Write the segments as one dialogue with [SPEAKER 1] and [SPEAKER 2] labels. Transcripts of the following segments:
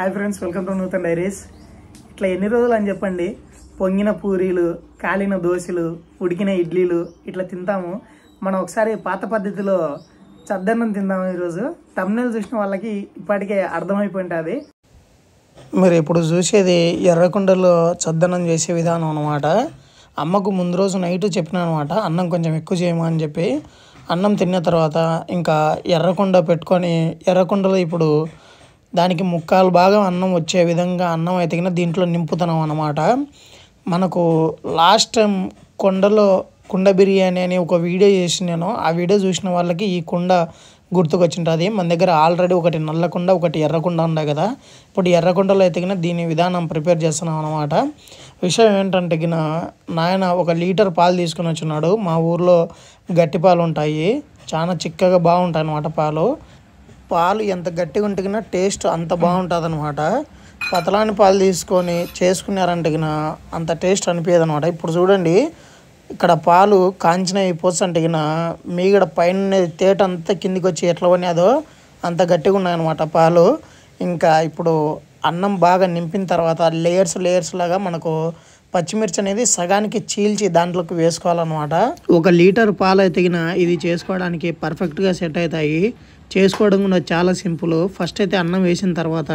[SPEAKER 1] Hi friends, welcome to Nutan diaries. ఇట్లా ఎన్ని రోజులు అని చెప్పండి, పొంగిన పూరీలు, కాలిన దోశలు, ఉడికిన ఇడ్లీలు ఇట్లా తింటాము. మనం ఒకసారి పాత పద్ధతిలో చద్దన్నం తిందాము. ఈరోజు తమ్నెల్ చూసిన వాళ్ళకి ఇప్పటికే అర్థమైపోయింటుంది. మీరు ఇప్పుడు చూసేది ఎర్రకుండలో చద్దన్నం చేసే విధానం అనమాట. అమ్మకు ముందు రోజు నైట్ చెప్పిన అనమాట, అన్నం కొంచెం ఎక్కువ చేయమని చెప్పి. అన్నం తిన్న తర్వాత ఇంకా ఎర్రకుండ పెట్టుకొని, ఎర్రకుండలో ఇప్పుడు దానికి ముక్కాలు భాగం అన్నం వచ్చే విధంగా అన్నం అయితే దీంట్లో నింపుతున్నాం అన్నమాట. మనకు లాస్ట్ టైం కుండ బిర్యానీ అని ఒక వీడియో చేసి నేను ఆ వీడియో చూసిన వాళ్ళకి ఈ కుండ గుర్తుకొచ్చింటుంది. మన దగ్గర ఆల్రెడీ ఒకటి నల్ల కుండ, ఒకటి ఎర్రకుండ ఉండే కదా. ఇప్పుడు ఎర్రకుండలో అయితే దీని విధానం ప్రిపేర్ చేస్తున్నాం అనమాట. విషయం ఏంటంటే నాయన 1 లీటర్ పాలు తీసుకుని వచ్చినాడు. మా ఊర్లో గట్టి పాలు ఉంటాయి, చాలా చిక్కగా బాగుంటాయి అన్నమాట. పాలు ఎంత గట్టిగా ఉంటే టేస్ట్ అంత బాగుంటుంది అనమాట. పతలాని పాలు తీసుకొని చేసుకున్నారంటే అంత టేస్ట్ అనిపించదు అనమాట. ఇప్పుడు చూడండి, ఇక్కడ పాలు కాంచినవి పోసంటే మీగడ పైన తేట అంతా కిందికి వచ్చి ఎట్లా పడినాదో అంత గట్టిగా ఉన్నాయన్నమాట పాలు. ఇంకా ఇప్పుడు అన్నం బాగా నింపిన తర్వాత లేయర్స్ లాగా మనకు పచ్చిమిర్చి అనేది సగానికి చీల్చి దాంట్లోకి వేసుకోవాలన్నమాట. 1 లీటర్ పాలు అయితే ఇది చేసుకోవడానికి పర్ఫెక్ట్గా సెట్ అవుతాయి. చేసుకోవడం కూడా చాలా సింపుల్. ఫస్ట్ అయితే అన్నం వేసిన తర్వాత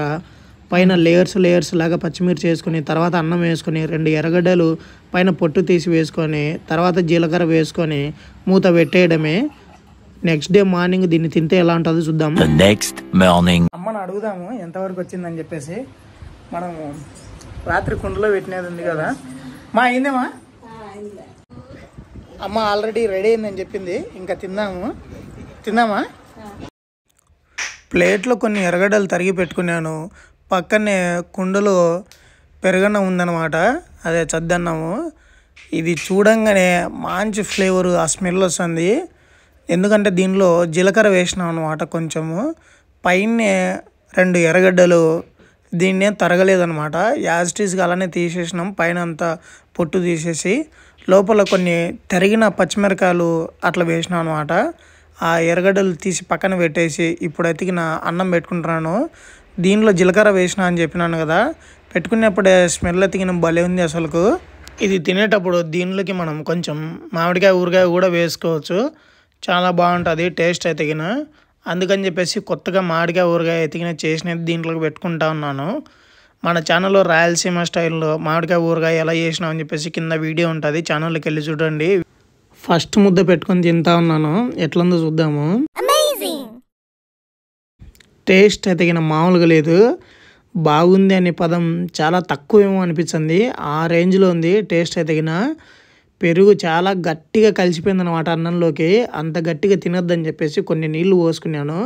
[SPEAKER 1] పైన లేయర్స్ లాగా పచ్చిమిర్చి వేసుకొని, తర్వాత అన్నం వేసుకొని, 2 ఎర్రగడ్డలు పైన పొట్టు తీసి వేసుకొని, తర్వాత జీలకర్ర వేసుకొని మూత పెట్టేయడమే. నెక్స్ట్ డే మార్నింగ్ దీన్ని తింటే ఎలా ఉంటుందో చూద్దాం. అమ్మని అడుగుదాము ఎంతవరకు వచ్చిందని చెప్పేసి. మనము రాత్రి కుండలో పెట్టినది ఉంది కదా, అయిందేమా? అమ్మ ఆల్రెడీ రెడీ అయిందని చెప్పింది. ఇంకా తిందామా? ప్లేట్లో కొన్ని ఎర్రగడ్డలు తరిగి పెట్టుకున్నాను. పక్కనే కుండలో పెరుగన్నం ఉందన్నమాట, అదే చద్దన్నము. ఇది చూడంగానే మంచి ఫ్లేవరు, ఆ స్మెల్ వస్తుంది. ఎందుకంటే దీనిలో జీలకర్ర వేసినాం అనమాట కొంచెము. పైన 2 ఎర్రగడ్డలు దీన్నే తరగలేదనమాట, యాజిటీస్గా అలానే తీసేసినాం. పైన అంతా పొట్టు తీసేసి లోపల కొన్ని తరిగిన పచ్చిమిరకాయలు అట్లా వేసినాం అనమాట. ఆ ఎర్రగడ్డలు తీసి పక్కన పెట్టేసి ఇప్పుడైతే అన్నం పెట్టుకుంటున్నాను. దీనిలో జీలకర్ర వేసినా అని చెప్పినాను కదా, పెట్టుకునేప్పుడే స్మెల్ అయితే భలే ఉంది అసలుకు. ఇది తినేటప్పుడు దీనిలోకి మనం కొంచెం మామిడికాయ ఊరగాయ కూడా వేసుకోవచ్చు, చాలా బాగుంటుంది టేస్ట్ అయితే. అందుకని చెప్పేసి కొత్తగా మామిడికాయ ఊరగాయ అయితే చేసినది దీంట్లోకి పెట్టుకుంటా ఉన్నాను. మన ఛానల్లో రాయలసీమ స్టైల్లో మామిడికాయ ఊరగాయ ఎలా చేసినాం అని చెప్పేసి కింద వీడియో ఉంటుంది, ఛానల్కి వెళ్ళి చూడండి. ఫస్ట్ ముద్ద పెట్టుకొని తింటా ఉన్నాను, ఎట్లుందో చూద్దాము. టేస్ట్ అయితే మామూలుగా లేదు. బాగుంది అనే పదం చాలా తక్కువేమో అనిపించింది, ఆ రేంజ్లో ఉంది టేస్ట్ అయితే. పెరుగు చాలా గట్టిగా కలిసిపోయింది అనమాట అన్నంలోకి. అంత గట్టిగా తినొద్దని చెప్పేసి కొన్ని నీళ్లు పోసుకున్నాను.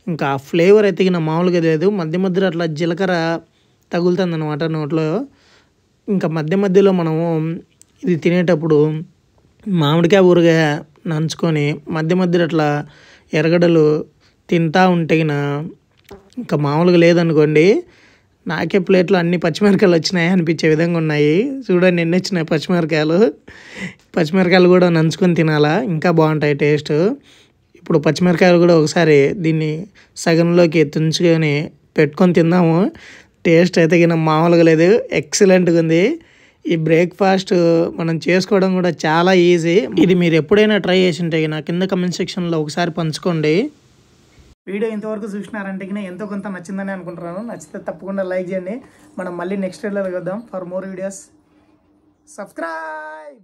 [SPEAKER 1] ఇంకా ఫ్లేవర్ అయితే మామూలుగా లేదు, మధ్యలో అట్లా జీలకర్ర తగులుతుంది అనమాట నోట్లో. ఇంకా మధ్యలో మనము ఇది తినేటప్పుడు మామిడికాయ ఊరగాయ నంచుకొని మధ్యలో అట్లా ఎర్రగడ్డలు తింటా ఉంటే ఇంకా మామూలుగా లేదనుకోండి. నాకే ప్లేట్లో అన్ని పచ్చిమిరకాయలు వచ్చినాయి అనిపించే విధంగా ఉన్నాయి. చూడండి ఎన్ని వచ్చినాయి పచ్చిమిరకాయలు కూడా నంచుకొని తినాలా, ఇంకా బాగుంటాయి టేస్ట్. ఇప్పుడు పచ్చిమిరకాయలు కూడా ఒకసారి దీన్ని సగంలోకి తుంచుకొని పెట్టుకొని తిందాము. టేస్ట్ అయితే మామూలుగా లేదు, ఎక్సలెంట్గా ఉంది. ఈ బ్రేక్ఫాస్ట్ మనం చేసుకోవడం కూడా చాలా ఈజీ. ఇది మీరు ఎప్పుడైనా ట్రై చేసి ఉంటే కింద కమెంట్ సెక్షన్లో ఒకసారి పంచుకోండి. వీడియో ఇంతవరకు చూసినారంటే ఎంతో కొంత నచ్చిందని అనుకుంటున్నాను. నచ్చితే తప్పకుండా లైక్ చేయండి. మనం మళ్ళీ నెక్స్ట్ వీడియోలో కలుద్దాం. For more videos subscribe.